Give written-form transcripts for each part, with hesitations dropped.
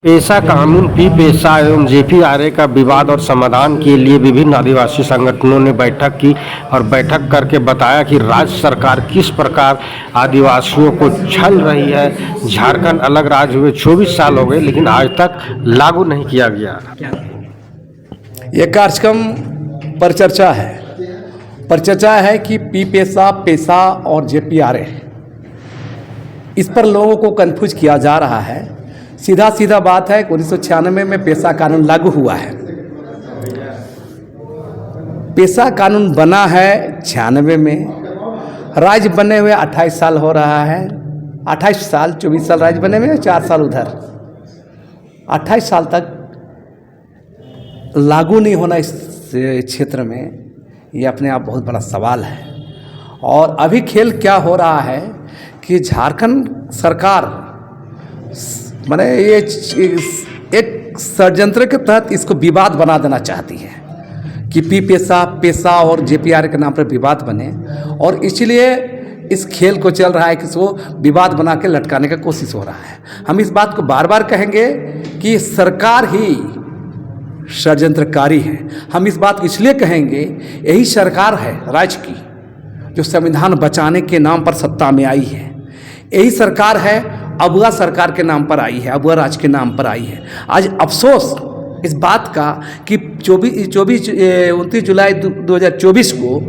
पेशा कानून पी पेशा एवं जेपीआरए का विवाद और समाधान के लिए विभिन्न आदिवासी संगठनों ने बैठक की और बैठक करके बताया कि राज्य सरकार किस प्रकार आदिवासियों को छल रही है। झारखंड अलग राज्य हुए 24 साल हो गए लेकिन आज तक लागू नहीं किया गया। ये कार्यक्रम परिचर्चा है कि पी पेशा पेशा और जेपीआरए, इस पर लोगों को कंफ्यूज किया जा रहा है। सीधा बात है कि 1996 में पेशा कानून लागू हुआ है। पेशा कानून बना है 96 में, राज्य बने हुए 28 साल हो रहा है। 28 साल 24 साल राज्य बने हुए, 4 साल उधर। 28 साल तक लागू नहीं होना इस क्षेत्र में, ये अपने आप बहुत बड़ा सवाल है। और अभी खेल क्या हो रहा है कि झारखंड सरकार माने ये एक षड्यंत्र के तहत इसको विवाद बना देना चाहती है कि पी पेशा और जेपीआरए के नाम पर विवाद बने, और इसलिए इस खेल को चल रहा है कि इसको विवाद बना के लटकाने का कोशिश हो रहा है। हम इस बात को बार बार कहेंगे कि सरकार ही षड्यंत्रकारी है। हम इस बात को इसलिए कहेंगे, यही सरकार है राज्य की जो संविधान बचाने के नाम पर सत्ता में आई है। यही सरकार है अबुआ सरकार के नाम पर आई है, अबुआ राज के नाम पर आई है। आज अफसोस इस बात का कि 29 जुलाई 2024 को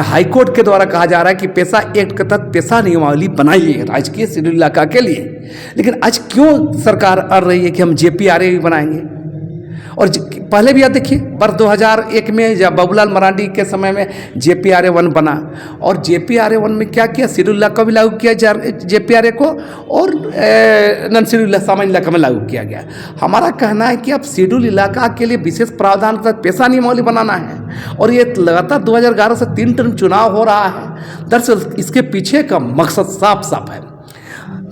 हाईकोर्ट के द्वारा कहा जा रहा है कि पेशा एक्ट के तहत पेशा नियमावली बनाई है राजकीय शेड्यूल इलाका के लिए। लेकिन आज क्यों सरकार अड़ रही है कि हम जेपीआरए भी बनाएंगे? और पहले भी याद देखिए, वर्ष 2001 में जब बाबूलाल मरांडी के समय में जेपीआरए 1 बना, और जेपीआरए 1 में क्या किया, शेड्यूल इलाका भी लागू किया जेपीआरए को, और नॉन शेड्यूल सामान्य इलाका में लागू किया गया। हमारा कहना है कि अब शेड्यूल इलाका के लिए विशेष प्रावधान तक पेशा नियमावली बनाना है, और ये लगातार 2011 से 3 टर्म चुनाव हो रहा है। दरअसल इसके पीछे का मकसद साफ है।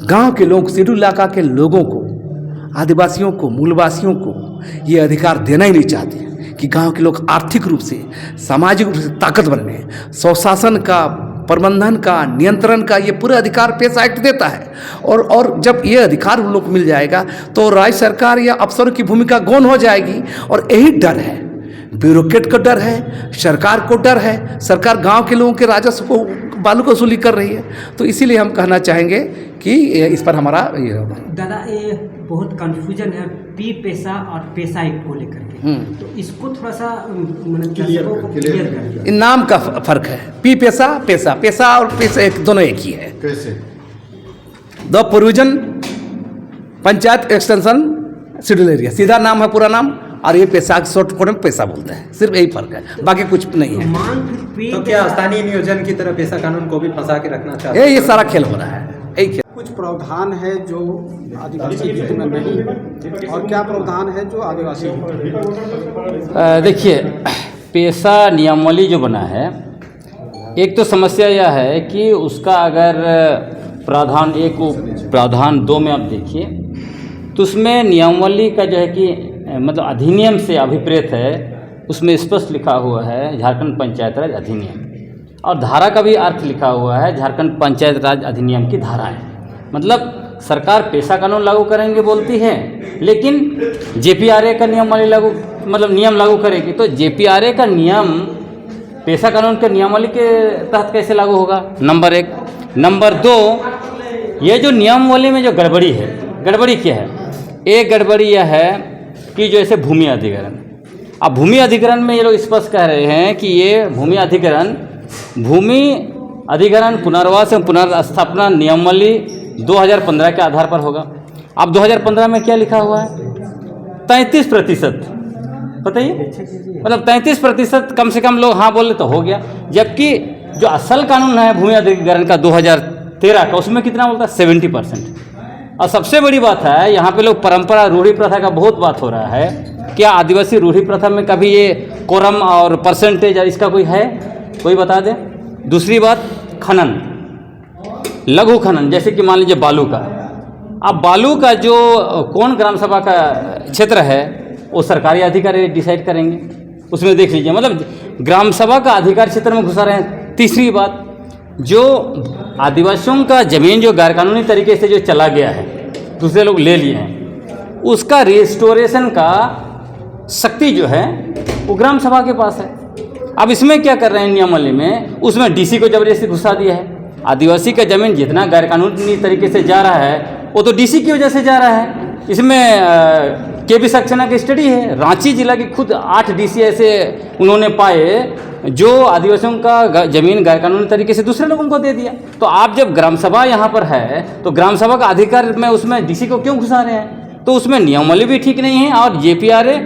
गाँव के लोग, शेड्यूल इलाका के लोगों को, आदिवासियों को, मूलवासियों को ये अधिकार देना ही नहीं चाहते कि गांव के लोग आर्थिक रूप से, सामाजिक रूप से ताकतवर बने। स्वशासन का, प्रबंधन का, नियंत्रण का ये पूरा अधिकार पेशा एक्ट देता है। और जब ये अधिकार उन लोग को मिल जाएगा तो राज्य सरकार या अफसरों की भूमिका गौण हो जाएगी। और यही डर है, ब्यूरोक्रेट का डर है, सरकार को डर है। सरकार गांव के लोगों के राजस्व को, बालू को वसूली कर रही है। तो इसीलिए हम कहना चाहेंगे कि इस पर हमारा ये दादा, ये बहुत कंफ्यूजन है पी पेशा और पेशा एक्ट को लेकर के, तो इसको थोड़ा सा क्लियर कर। नाम का फर्क है। पी पेशा और पेशा एक दोनों एक ही है। कैसे? The provision panchayat extension schedule area, सीधा नाम है, पूरा नाम। और ये पेशा शॉर्ट फॉर्म में पैसा बोलते हैं। सिर्फ यही फर्क है, बाकी कुछ नहीं है। तो क्या स्थानीय नियोजन की तरह पेशा कानून को भी फंसा के रखना चाहते हैं? ये सारा खेल हो रहा है, यही खेल। कुछ प्रावधान है जो आदिवासी हित में नहीं है, और क्या प्रावधान है जो आदिवासी हित में? देखिए, पेशा नियमावली जो बना है, एक तो समस्या यह है कि उसका अगर प्रावधान 1 को प्रावधान 2 में आप देखिए तो उसमें नियमावली का जो है कि मतलब अधिनियम से अभिप्रेत है। उसमें स्पष्ट लिखा हुआ है झारखंड पंचायत राज अधिनियम, और धारा का भी अर्थ लिखा हुआ है झारखंड पंचायत राज अधिनियम की धाराएं। मतलब सरकार पेशा कानून लागू करेंगे बोलती है, लेकिन जेपीआरए का नियम लागू करेगी। तो जेपीआरए का नियम पेशा कानून के नियमावली के तहत कैसे लागू होगा? नंबर 1। नंबर 2, ये जो नियमावली में जो गड़बड़ी है, गड़बड़ी क्या है? एक गड़बड़ी यह है कि जैसे भूमि अधिग्रहण, अब भूमि अधिग्रहण में ये लोग स्पष्ट कह रहे हैं कि ये भूमि अधिग्रहण पुनर्वास एवं पुनर्स्थापना नियमावली 2015 के आधार पर होगा। अब 2015 में क्या लिखा हुआ है? 33%। बताइए, मतलब 33% कम से कम लोग हाँ बोले तो हो गया। जबकि जो असल कानून है भूमि अधिग्रहण का 2013 का, उसमें कितना बोलता है? 70%। और सबसे बड़ी बात है, यहाँ पे लोग परंपरा, रूढ़ी प्रथा का बहुत बात हो रहा है। क्या आदिवासी रूढ़ी प्रथा में कभी ये कोरम और परसेंटेज और इसका कोई है? कोई बता दे। दूसरी बात, खनन, लघु खनन, जैसे कि मान लीजिए बालू का। अब बालू का जो कौन ग्राम सभा का क्षेत्र है वो सरकारी अधिकारी डिसाइड करेंगे। उसमें देख लीजिए, मतलब ग्राम सभा का अधिकार क्षेत्र में घुसा रहे हैं। तीसरी बात, जो आदिवासियों का ज़मीन जो गैरकानूनी तरीके से जो चला गया है, दूसरे लोग ले लिए हैं, उसका रिस्टोरेशन का शक्ति जो है वो ग्राम सभा के पास है। अब इसमें क्या कर रहे हैं नियमावली में, उसमें डीसी को जबरदस्ती घुसा दिया है। आदिवासी का जमीन जितना गैरकानूनी तरीके से जा रहा है वो तो डीसी की वजह से जा रहा है। इसमें के बी सक्सेना की स्टडी है, रांची जिला की खुद 8 डीसी ऐसे उन्होंने पाए जो आदिवासियों का जमीन गैरकानूनी तरीके से दूसरे लोगों को दे दिया। तो आप जब ग्राम सभा यहाँ पर है तो ग्राम सभा का अधिकार में उसमें डीसी को क्यों घुसा रहे हैं? तो उसमें नियमावली भी ठीक नहीं है और जेपीआरए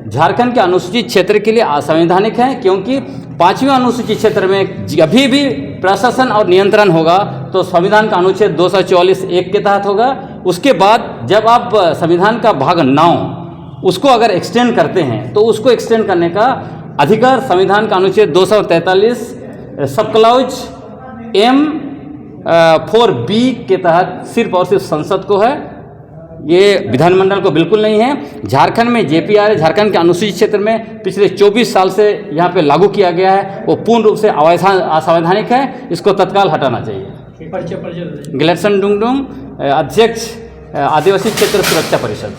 झारखंड के अनुसूचित क्षेत्र के लिए असंवैधानिक है, क्योंकि 5वें अनुसूचित क्षेत्र में अभी भी प्रशासन और नियंत्रण होगा तो संविधान का अनुच्छेद 244(1) के तहत होगा। उसके बाद जब आप संविधान का भाग 9 उसको अगर एक्सटेंड करते हैं तो उसको एक्सटेंड करने का अधिकार संविधान का अनुच्छेद 243 सब क्लॉज M(4)(b) के तहत सिर्फ और सिर्फ संसद को है, ये विधानमंडल को बिल्कुल नहीं है। झारखंड में जेपीआरए झारखंड के अनुसूचित क्षेत्र में पिछले 24 साल से यहाँ पे लागू किया गया है, वो पूर्ण रूप से असंवैधानिक है, इसको तत्काल हटाना चाहिए। गिलेक्सन डुंगडुंग, अध्यक्ष आदिवासी क्षेत्र सुरक्षा परिषद।